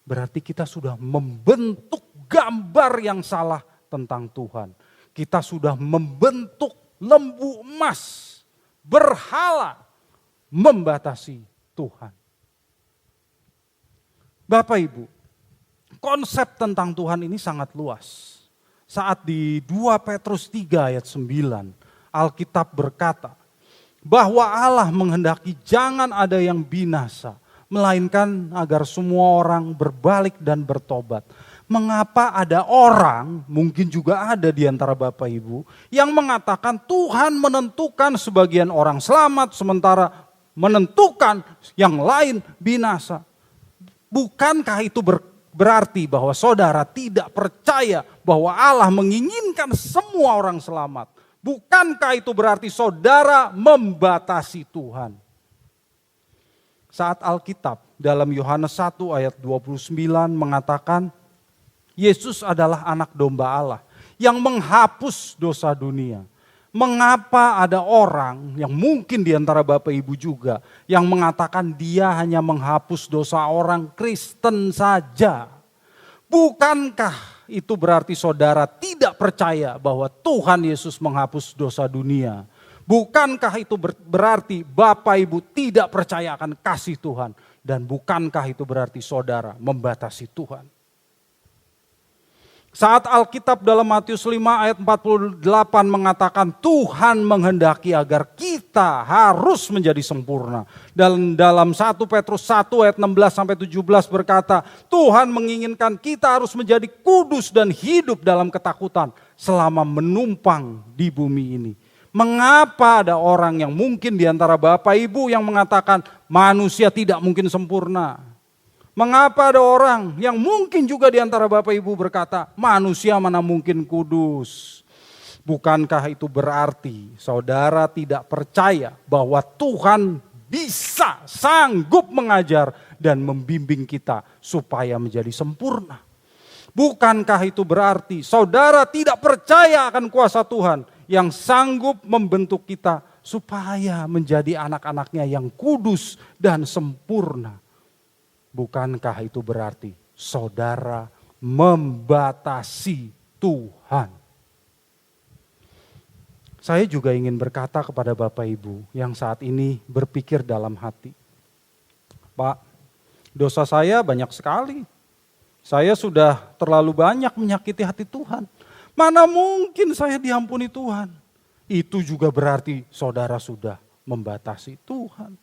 berarti kita sudah membentuk gambar yang salah tentang Tuhan. Kita sudah membentuk lembu emas, berhala, membatasi Tuhan. Bapak Ibu, konsep tentang Tuhan ini sangat luas. Saat di 2 Petrus 3 ayat 9, Alkitab berkata bahwa Allah menghendaki jangan ada yang binasa, melainkan agar semua orang berbalik dan bertobat. Mengapa ada orang, mungkin juga ada di antara Bapak Ibu, yang mengatakan Tuhan menentukan sebagian orang selamat, sementara menentukan yang lain binasa. Bukankah itu berarti bahwa saudara tidak percaya bahwa Allah menginginkan semua orang selamat? Bukankah itu berarti saudara membatasi Tuhan? Saat Alkitab dalam Yohanes 1 ayat 29 mengatakan Yesus adalah anak domba Allah yang menghapus dosa dunia. Mengapa ada orang yang mungkin di antara Bapak Ibu juga yang mengatakan dia hanya menghapus dosa orang Kristen saja? Bukankah itu berarti saudara tidak percaya bahwa Tuhan Yesus menghapus dosa dunia? Bukankah itu berarti Bapak Ibu tidak percaya akan kasih Tuhan? Dan bukankah itu berarti saudara membatasi Tuhan? Saat Alkitab dalam Matius 5 ayat 48 mengatakan Tuhan menghendaki agar kita harus menjadi sempurna. Dan dalam 1 Petrus 1 ayat 16 sampai 17 berkata, Tuhan menginginkan kita harus menjadi kudus dan hidup dalam ketakutan selama menumpang di bumi ini. Mengapa ada orang yang mungkin di antara Bapak Ibu yang mengatakan manusia tidak mungkin sempurna? Mengapa ada orang yang mungkin juga di antara Bapak Ibu berkata, manusia mana mungkin kudus? Bukankah itu berarti saudara tidak percaya bahwa Tuhan bisa, sanggup mengajar dan membimbing kita supaya menjadi sempurna? Bukankah itu berarti saudara tidak percaya akan kuasa Tuhan yang sanggup membentuk kita supaya menjadi anak-anaknya yang kudus dan sempurna? Bukankah itu berarti saudara membatasi Tuhan? Saya juga ingin berkata kepada Bapak Ibu yang saat ini berpikir dalam hati. Pak, dosa saya banyak sekali. Saya sudah terlalu banyak menyakiti hati Tuhan. Mana mungkin saya diampuni Tuhan? Itu juga berarti saudara sudah membatasi Tuhan.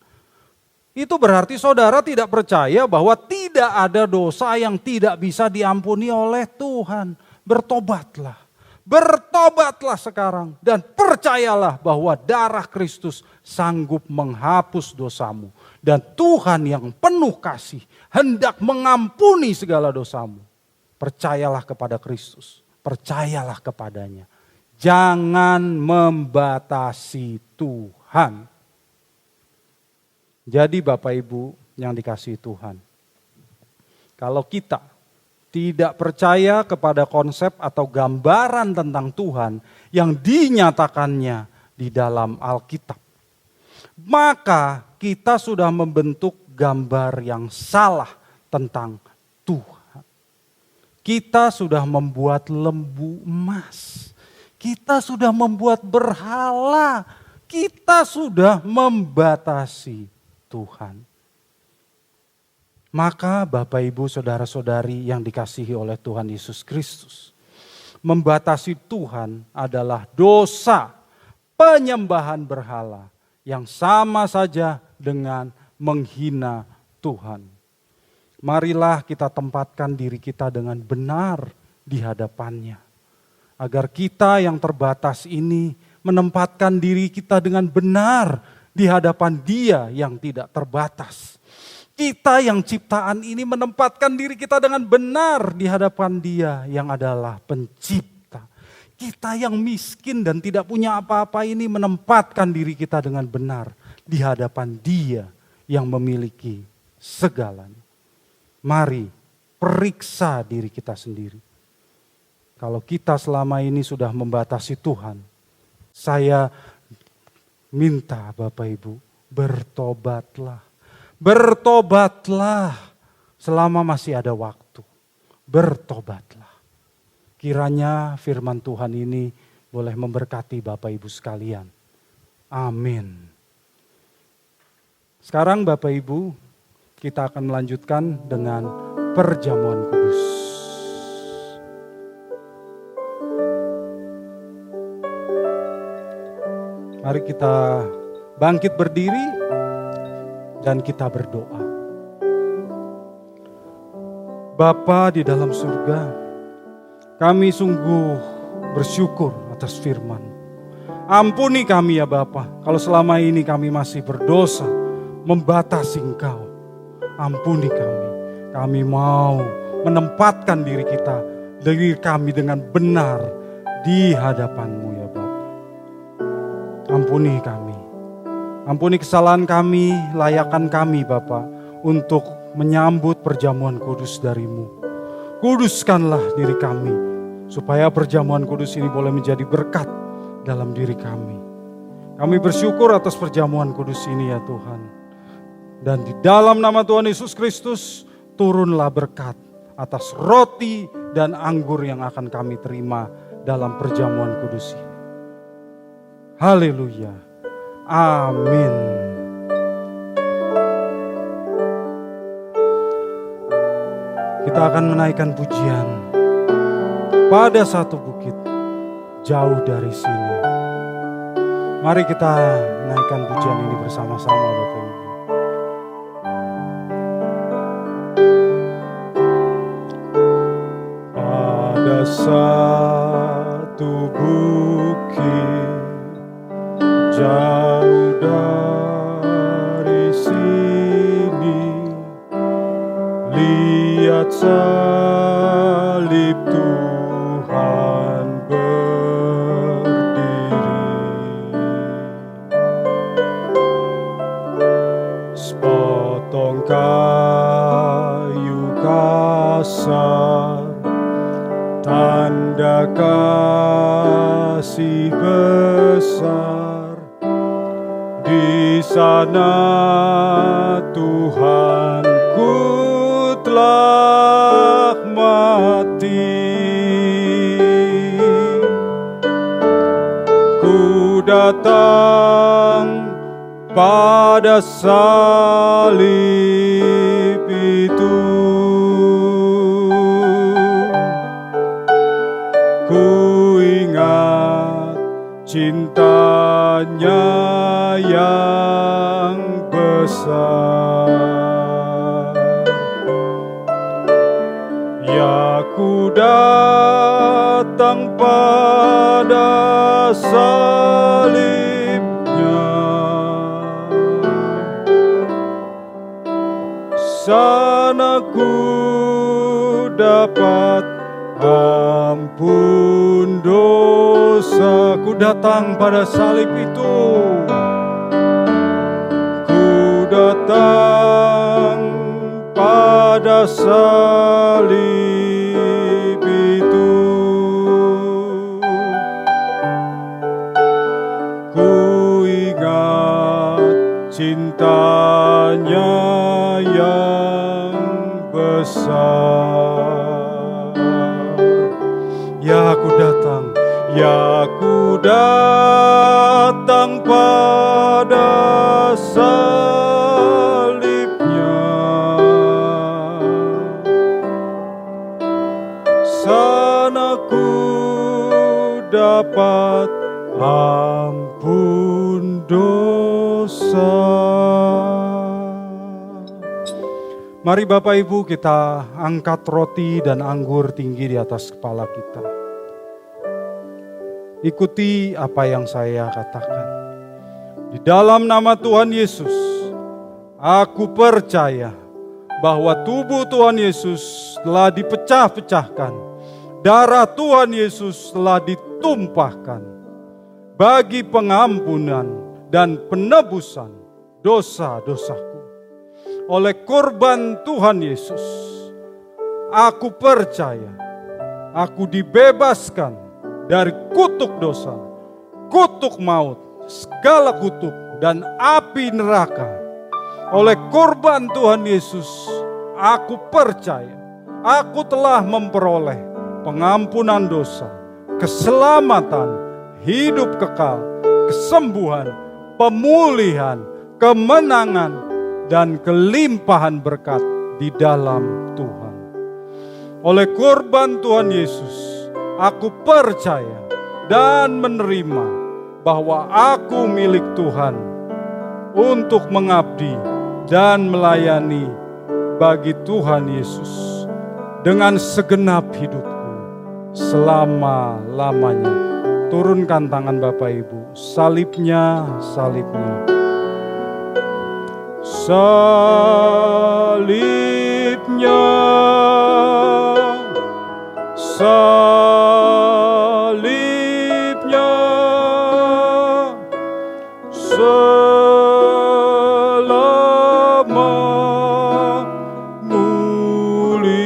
Itu berarti saudara tidak percaya bahwa tidak ada dosa yang tidak bisa diampuni oleh Tuhan. Bertobatlah. Bertobatlah sekarang dan percayalah bahwa darah Kristus sanggup menghapus dosamu. Dan Tuhan yang penuh kasih hendak mengampuni segala dosamu. Percayalah kepada Kristus. Percayalah kepadanya. Jangan membatasi Tuhan. Jadi Bapak Ibu yang dikasihi Tuhan, kalau kita tidak percaya kepada konsep atau gambaran tentang Tuhan yang dinyatakannya di dalam Alkitab, maka kita sudah membentuk gambar yang salah tentang Tuhan. Kita sudah membuat lembu emas, kita sudah membuat berhala, kita sudah membatasi Tuhan. Maka Bapak Ibu saudara-saudari yang dikasihi oleh Tuhan Yesus Kristus, membatasi Tuhan adalah dosa penyembahan berhala yang sama saja dengan menghina Tuhan. Marilah kita tempatkan diri kita dengan benar di hadapannya. Agar kita yang terbatas ini menempatkan diri kita dengan benar di hadapan Dia yang tidak terbatas. Kita yang ciptaan ini menempatkan diri kita dengan benar di hadapan Dia yang adalah pencipta. Kita yang miskin dan tidak punya apa-apa ini menempatkan diri kita dengan benar di hadapan Dia yang memiliki segalanya. Mari periksa diri kita sendiri. Kalau kita selama ini sudah membatasi Tuhan, saya minta Bapak Ibu, bertobatlah. Bertobatlah selama masih ada waktu. Bertobatlah. Kiranya firman Tuhan ini boleh memberkati Bapak Ibu sekalian. Amin. Sekarang Bapak Ibu, kita akan melanjutkan dengan perjamuan kudus. Mari kita bangkit berdiri dan kita berdoa. Bapa di dalam surga, kami sungguh bersyukur atas firman. Ampuni kami ya Bapa, kalau selama ini kami masih berdosa, membatasi Engkau. Ampuni kami mau menempatkan diri kami dengan benar di hadapan-Mu ya Bapa. Ampuni kami. Ampuni kesalahan kami, layakan kami Bapa untuk menyambut perjamuan kudus dari-Mu. Kuduskanlah diri kami supaya perjamuan kudus ini boleh menjadi berkat dalam diri kami. Kami bersyukur atas perjamuan kudus ini ya Tuhan. Dan di dalam nama Tuhan Yesus Kristus turunlah berkat atas roti dan anggur yang akan kami terima dalam perjamuan kudus ini. Haleluya. Amin. Kita akan menaikkan pujian. pada satu bukit jauh dari sini. Mari kita naikkan pujian ini bersama-sama Bapak Ibu. Pada satu bukit jauh dari sini, lihat salib Tuhan berdiri. Sepotong kayu kasar, tanda kasih besar. Di sana Tuhanku telah mati. Ku datang pada salib itu. Ku ingat cintanya yang besar. Ya, ku datang pada salibnya. Sana ku dapat ampun dosa. Ku datang pada salib itu. Ku datang pada salib itu. Ku ingat cintanya yang besar. Ya, aku datang, ya, aku datang pada salibnya. Sana ku dapat ampun dosa. Mari Bapak Ibu kita angkat roti dan anggur tinggi di atas kepala kita. Ikuti apa yang saya katakan. Di dalam nama Tuhan Yesus, aku percaya bahwa tubuh Tuhan Yesus telah dipecah-pecahkan. Darah Tuhan Yesus telah ditumpahkan bagi pengampunan dan penebusan dosa-dosaku. Oleh korban Tuhan Yesus, aku percaya aku dibebaskan dari kutuk dosa, kutuk maut, segala kutuk dan api neraka. Oleh korban Tuhan Yesus, aku percaya aku telah memperoleh pengampunan dosa, keselamatan, hidup kekal, kesembuhan, pemulihan, kemenangan, dan kelimpahan berkat di dalam Tuhan. Oleh korban Tuhan Yesus, aku percaya dan menerima bahwa aku milik Tuhan untuk mengabdi dan melayani bagi Tuhan Yesus dengan segenap hidupku selama-lamanya. Turunkan tangan Bapak Ibu, salibnya, salibnya. Salibnya, salibnya, selama mulia.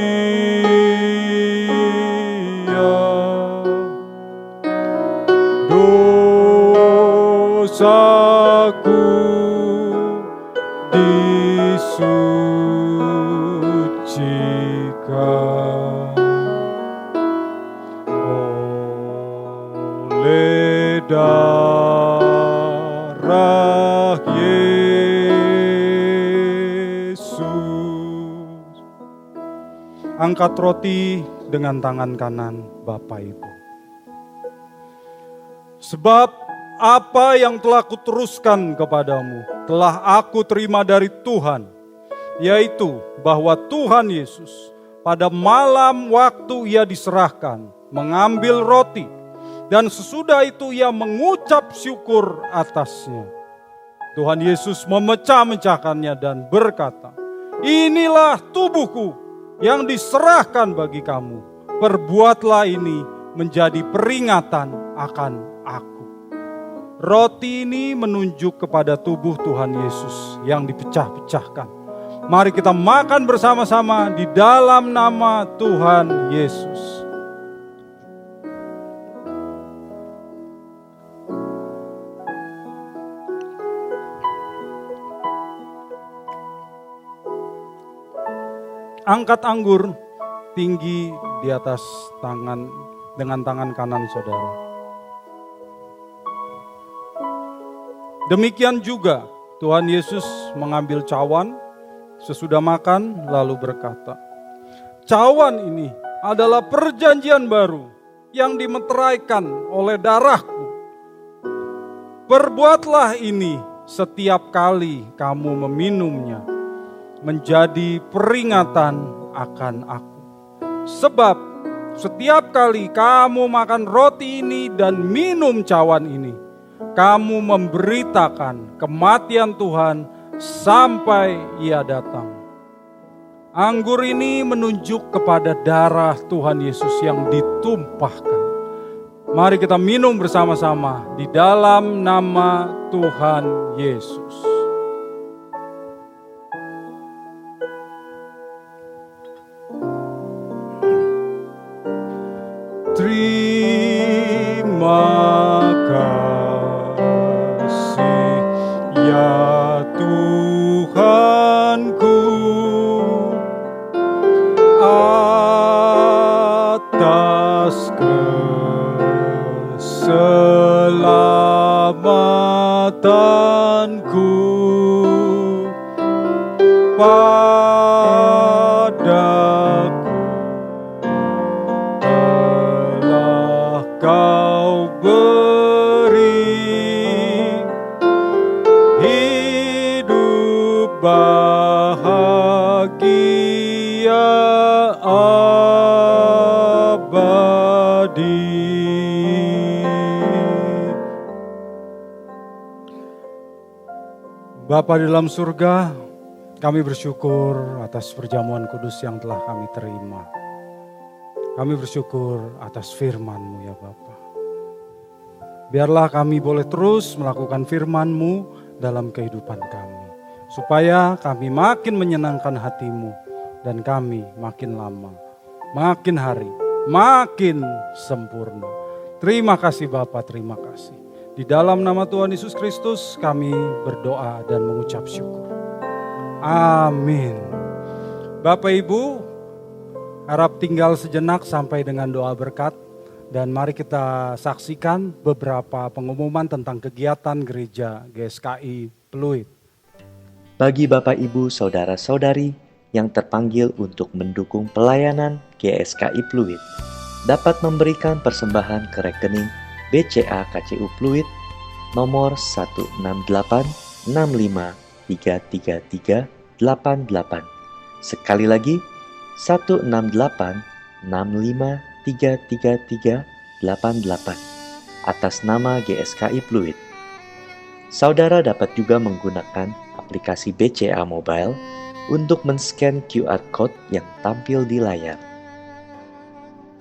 Dosaku disucikan oleh darah Yesus. Angkat roti dengan tangan kanan Bapak Ibu. Sebab apa yang telah kuteruskan kepadamu telah aku terima dari Tuhan, yaitu bahwa Tuhan Yesus pada malam waktu ia diserahkan mengambil roti, dan sesudah itu ia mengucap syukur atasnya. Tuhan Yesus memecah-mecahkannya dan berkata, "Inilah tubuhku yang diserahkan bagi kamu. Perbuatlah ini menjadi peringatan akan aku." Roti ini menunjuk kepada tubuh Tuhan Yesus yang dipecah-pecahkan. Mari kita makan bersama-sama di dalam nama Tuhan Yesus. Angkat anggur tinggi di atas tangan dengan tangan kanan saudara. Demikian juga Tuhan Yesus mengambil cawan sesudah makan lalu berkata, "Cawan ini adalah perjanjian baru yang dimeteraikan oleh darahku. Perbuatlah ini setiap kali kamu meminumnya, menjadi peringatan akan aku. Sebab setiap kali kamu makan roti ini dan minum cawan ini, kamu memberitakan kematian Tuhan sampai ia datang." Anggur ini menunjuk kepada darah Tuhan Yesus yang ditumpahkan. Mari kita minum bersama-sama di dalam nama Tuhan Yesus. Terima kasih ya Tuhanku atas keselamatanku padaku telah kau beri hidup bahagia abadi. Bapa di dalam surga, kami bersyukur atas perjamuan kudus yang telah kami terima. Kami bersyukur atas firman-Mu ya Bapa. Biarlah kami boleh terus melakukan firman-Mu dalam kehidupan kami. Supaya kami makin menyenangkan hati-Mu dan kami makin lama, makin hari, makin sempurna. Terima kasih Bapa, terima kasih. Di dalam nama Tuhan Yesus Kristus kami berdoa dan mengucap syukur. Amin. Bapak Ibu, harap tinggal sejenak sampai dengan doa berkat. Dan mari kita saksikan beberapa pengumuman tentang kegiatan gereja GSKI Pluit. Bagi Bapak Ibu Saudara-saudari yang terpanggil untuk mendukung pelayanan GSKI Pluit, dapat memberikan persembahan ke rekening BCA KCU Pluit nomor 16865333388. Sekali lagi 16865333388 atas nama GSKI Pluit. Saudara dapat juga menggunakan aplikasi BCA Mobile untuk men-scan QR Code yang tampil di layar.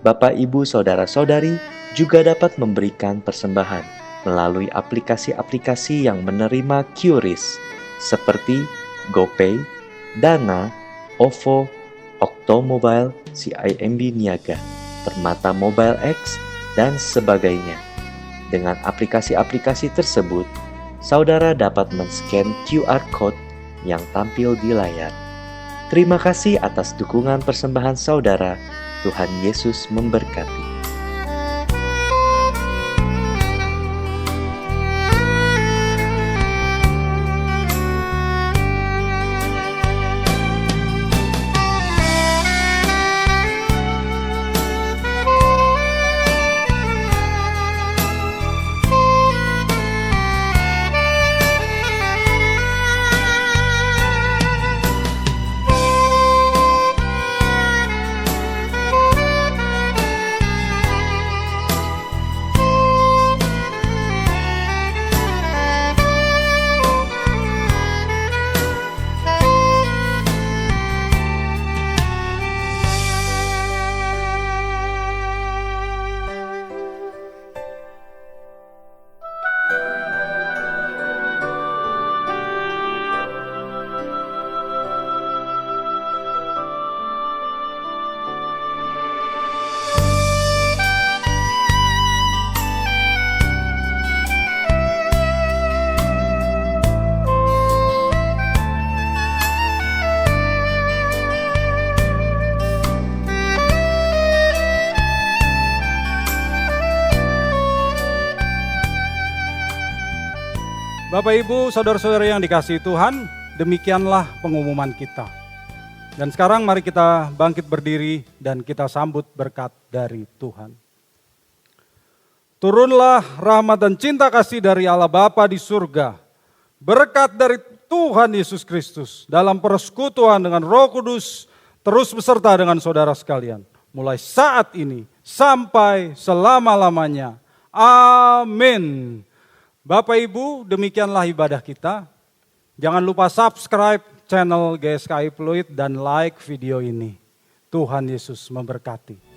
Bapak, Ibu, Saudara-saudari juga dapat memberikan persembahan melalui aplikasi-aplikasi yang menerima QRIS seperti GoPay, Dana, OVO, Oktomobile, CIMB Niaga, Permata Mobile X, dan sebagainya. Dengan aplikasi-aplikasi tersebut, saudara dapat men-scan QR Code yang tampil di layar. Terima kasih atas dukungan persembahan saudara. Tuhan Yesus memberkati. Bapak Ibu, saudara-saudara yang dikasihi Tuhan, demikianlah pengumuman kita. Dan sekarang mari kita bangkit berdiri dan kita sambut berkat dari Tuhan. Turunlah rahmat dan cinta kasih dari Allah Bapa di surga, berkat dari Tuhan Yesus Kristus dalam persekutuan dengan Roh Kudus terus beserta dengan saudara sekalian, mulai saat ini sampai selama-lamanya. Amin. Bapak Ibu, demikianlah ibadah kita. Jangan lupa subscribe channel GSKI Pluit dan like video ini. Tuhan Yesus memberkati.